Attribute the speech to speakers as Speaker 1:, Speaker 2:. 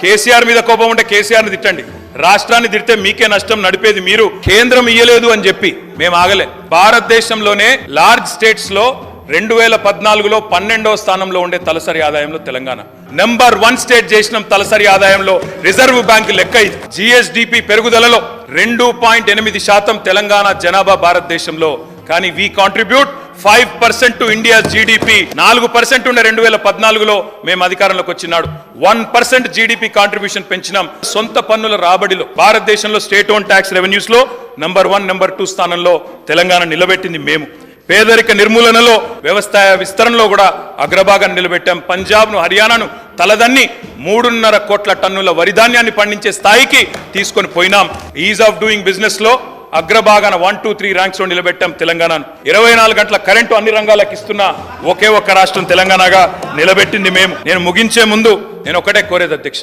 Speaker 1: కేసీఆర్ మీద కోపం ఉంటే కేసీఆర్ని తిట్టండి, రాష్ట్రాన్ని తిడితే మీకే నష్టం, నడిపేది మీరు. కేంద్రం ఇయ్యలేదు అని చెప్పి మేము ఆగలే. భారతదేశంలోనే లార్జ్ స్టేట్స్ లో 2014లో 12వ స్థానంలో ఉండే తలసరి ఆదాయంలో తెలంగాణ నెంబర్ 1 స్టేట్ చేసిన తలసరి ఆదాయంలో రిజర్వ్ బ్యాంక్ లెక్క ఇది. జిఎస్డిపి పెరుగుదలలో 2.8% తెలంగాణ జనాభా భారతదేశంలో. కానీ we contribute 5% to India GDP. 4% ఉండే 2014లో మేము అధికారంలోకి వచ్చినాడు 1% జీడిపి కాంట్రిబ్యూషన్ పెంచినాం. సొంత పన్నుల రాబడిలో భారతదేశంలో స్టేట్ ఓన్ ట్యాక్స్ రెవెన్యూస్ లో నెంబర్ 1, నెంబర్ 2 స్థానంలో తెలంగాణ నిలబెట్టింది మేము. పేదరిక నిర్మూలనలో, వ్యవసాయ విస్తరణలో కూడా అగ్రభాగాన్ని నిలబెట్టాం. పంజాబ్ను, హర్యానాను తలదన్ని 3.5 కోట్ల టన్నుల వరిధాన్యాన్ని పండించే స్థాయికి తీసుకొని పోయినాం. ఈజ్ ఆఫ్ డూయింగ్ బిజినెస్ లో అగ్రభాగాన 1, 2, 3 ర్యాంక్స్ లో నిలబెట్టాం తెలంగాణను. 24 గంటల కరెంటు అన్ని రంగాలకు ఇస్తున్న ఒకే ఒక్క రాష్ట్రం తెలంగాణగా నిలబెట్టింది మేము. నేను ముగించే ముందు నేను ఒకటే కోరేది అధ్యక్ష,